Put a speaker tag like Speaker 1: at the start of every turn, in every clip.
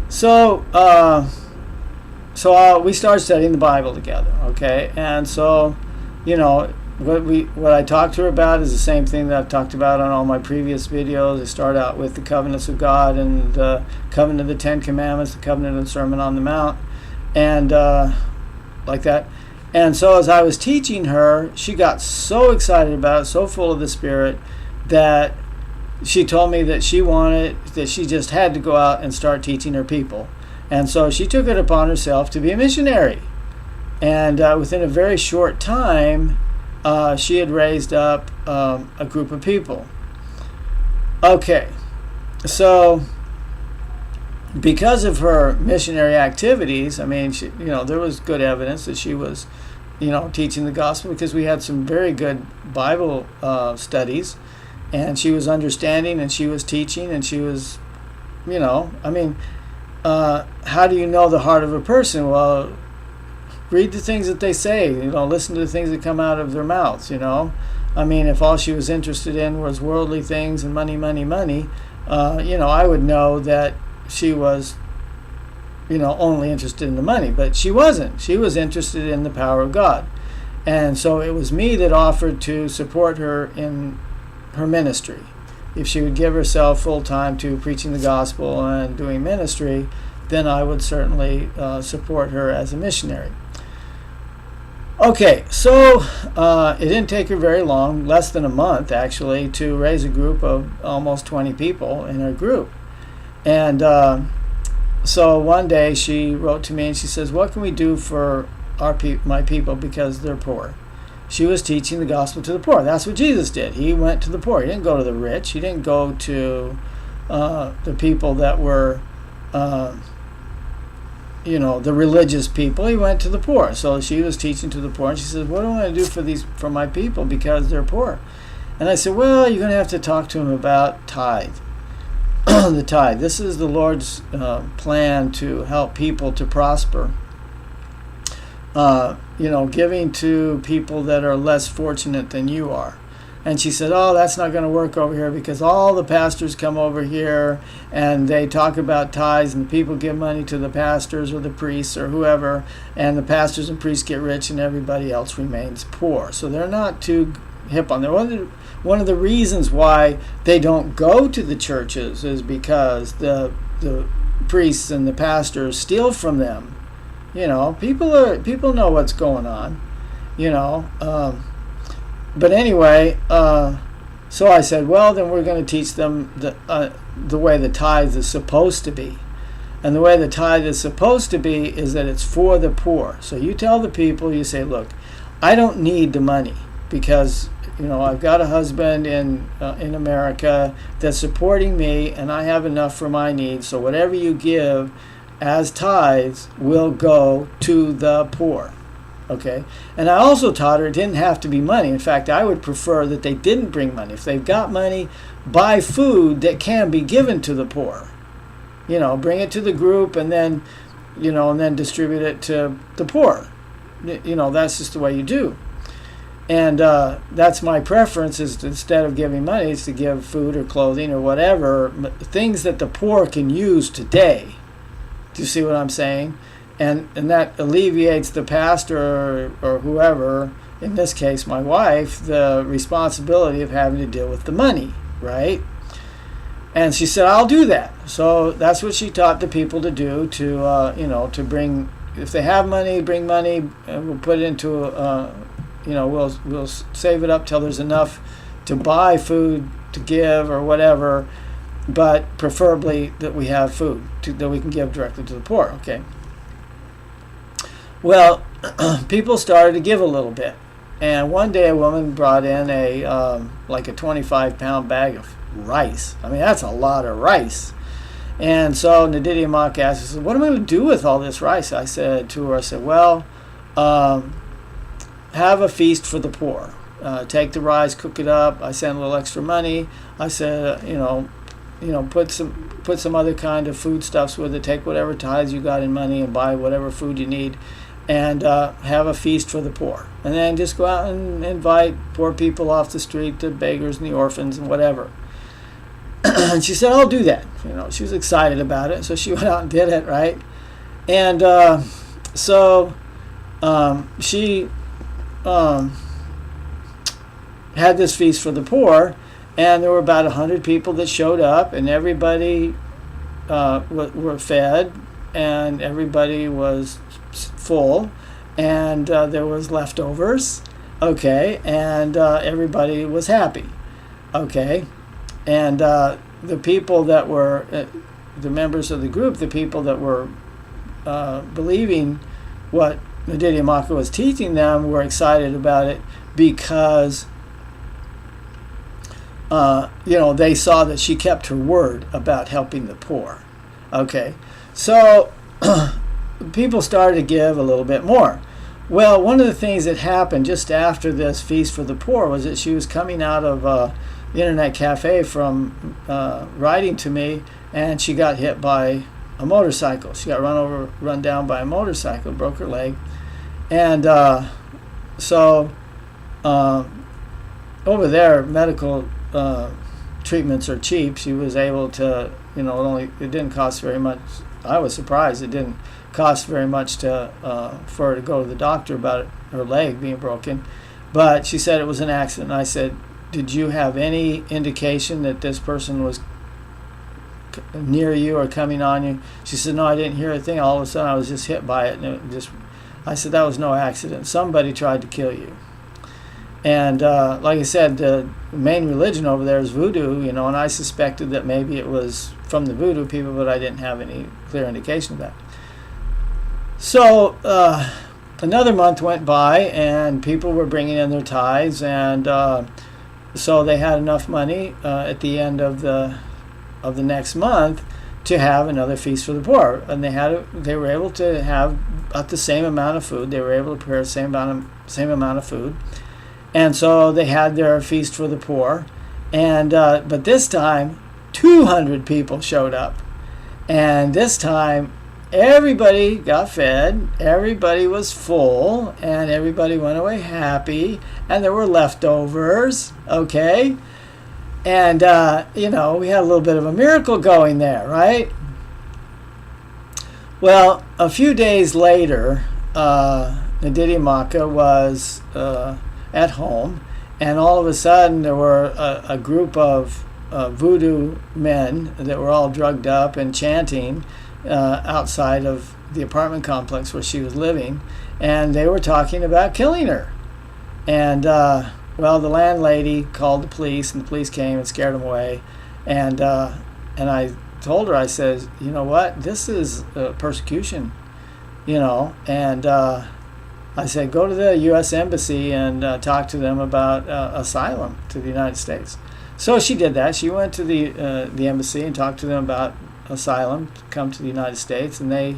Speaker 1: So, we started studying the Bible together, okay? And so, you know, what I talked to her about is the same thing that I've talked about on all my previous videos. I start out with the covenants of God and the covenant of the Ten Commandments, the covenant of the Sermon on the Mount, and like that. And so as I was teaching her, she got so excited about it, so full of the Spirit, that she told me that she just had to go out and start teaching her people. And so she took it upon herself to be a missionary. And within a very short time, she had raised up a group of people. Okay, so because of her missionary activities, I mean, there was good evidence that she was, teaching the gospel, because we had some very good Bible studies, and she was understanding, and she was teaching, and she was, how do you know the heart of a person? Well, read the things that they say, listen to the things that come out of their mouths, if all she was interested in was worldly things and money, I would know that she was, only interested in the money. But she wasn't. She was interested in the power of God. And so it was me that offered to support her in her ministry. If she would give herself full time to preaching the gospel and doing ministry, then I would certainly support her as a missionary. Okay, so it didn't take her very long, less than a month actually, to raise a group of almost 20 people in her group. And so one day she wrote to me and she says, what can we do for my people because they're poor? She was teaching the gospel to the poor. That's what Jesus did. He went to the poor. He didn't go to the rich. He didn't go to the people that were the religious people. He went to the poor. So she was teaching to the poor, and she said, what do I want to do for my people because they're poor? And I said, well, you're going to have to talk to them about tithe. The tithe. This is the Lord's plan to help people to prosper. Giving to people that are less fortunate than you are. And she said, oh, that's not going to work over here because all the pastors come over here and they talk about tithes, and people give money to the pastors or the priests or whoever, and the pastors and priests get rich and everybody else remains poor. So they're not too hip on there. One of the reasons why they don't go to the churches is because the priests and the pastors steal from them. People know what's going on, but anyway, so I said, well, then we're going to teach them the way the tithe is supposed to be. And the way the tithe is supposed to be is that it's for the poor. So you tell the people, you say, look, I don't need the money because, I've got a husband in America that's supporting me, and I have enough for my needs. So whatever you give as tithes will go to the poor. Okay, and I also taught her it didn't have to be money. In fact, I would prefer that they didn't bring money. If they've got money, buy food that can be given to the poor. Bring it to the group and then, and then distribute it to the poor. That's just the way you do. And that's my preference, is to, instead of giving money, is to give food or clothing or whatever, things that the poor can use today. Do you see what I'm saying? And that alleviates the pastor or whoever, in this case my wife, the responsibility of having to deal with the money, right? And she said, I'll do that. So that's what she taught the people to do, to bring, if they have money, bring money, and we'll put it into, we'll save it up till there's enough to buy food to give or whatever, but preferably that we have food that we can give directly to the poor, okay? Well, people started to give a little bit. And one day a woman brought in a 25-pound bag of rice. I mean, that's a lot of rice. And so Nadidia Mock asked, I said, what am I going to do with all this rice? I said to her, well, have a feast for the poor. Take the rice, cook it up. I sent a little extra money. I said, put some other kind of foodstuffs with it. Take whatever tithes you got in money and buy whatever food you need, and have a feast for the poor. And then just go out and invite poor people off the street, the beggars and the orphans and whatever. and she said, I'll do that. She was excited about it, so she went out and did it, right? And so she had this feast for the poor, and there were about 100 people that showed up, and everybody were fed, and everybody was full, and there was leftovers, okay, and everybody was happy, okay, and the people that were the members of the group, the people that were believing what Naditi Maka was teaching them, were excited about it because they saw that she kept her word about helping the poor. Okay, so people started to give a little bit more. Well, one of the things that happened just after this feast for the poor was that she was coming out of the internet cafe from writing to me, and she got hit by a motorcycle. She got run down by a motorcycle, broke her leg, and so over there, medical treatments are cheap. She was able to, it didn't cost very much. I was surprised it didn't cost very much for her to go to the doctor about her leg being broken. But she said it was an accident. I said, did you have any indication that this person was near you or coming on you? She said, no, I didn't hear a thing. All of a sudden I was just hit by it, and I said, that was no accident. Somebody tried to kill you. And like I said, the main religion over there is voodoo, and I suspected that maybe it was from the voodoo people, but I didn't have any clear indication of that. So another month went by, and people were bringing in their tithes, and so they had enough money at the end of the next month to have another feast for the poor, and they were able to have about the same amount of food. They were able to prepare the same amount of food. And so they had their feast for the poor, and but this time 200 people showed up, and this time everybody got fed, everybody was full, and everybody went away happy, and there were leftovers, okay, and we had a little bit of a miracle going there, right? Well, a few days later, Naditi Maka was at home, and all of a sudden there were a group of voodoo men that were all drugged up and chanting outside of the apartment complex where she was living, and they were talking about killing her. And the landlady called the police, and the police came and scared them away. And I told her, I said, you know what, this is persecution, and I said, go to the U.S. Embassy and talk to them about asylum to the United States. So she did that. She went to the embassy and talked to them about asylum to come to the United States, and they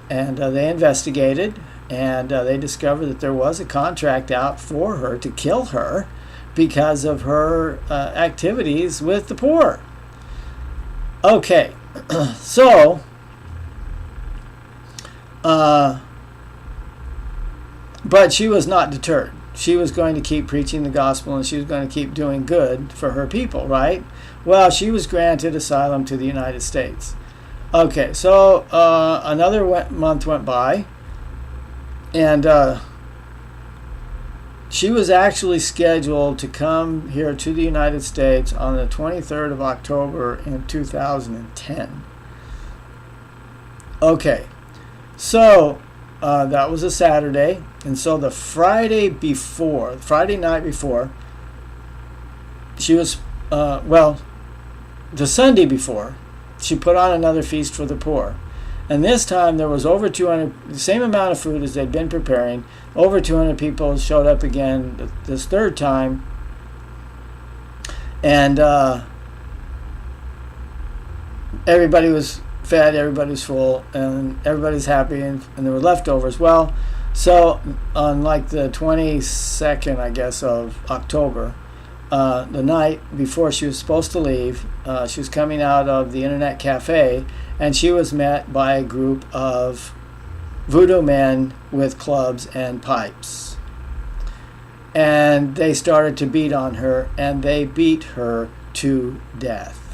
Speaker 1: investigated, and they discovered that there was a contract out for her to kill her because of her activities with the poor. Okay, so but she was not deterred. She was going to keep preaching the gospel, and she was going to keep doing good for her people, right? Well, she was granted asylum to the United States. Okay, so another month went by, and she was actually scheduled to come here to the United States on the 23rd of October in 2010. Okay, so that was a Saturday, and so the Friday night before, she was, the Sunday before, she put on another feast for the poor. And this time there was over 200, the same amount of food as they'd been preparing. Over 200 people showed up again this third time. And everybody was fed, everybody was full, and everybody's happy, and there were leftovers. Well, so on like the 22nd, I guess, of October, the night before she was supposed to leave, she was coming out of the internet cafe, and she was met by a group of voodoo men with clubs and pipes. And they started to beat on her, and they beat her to death.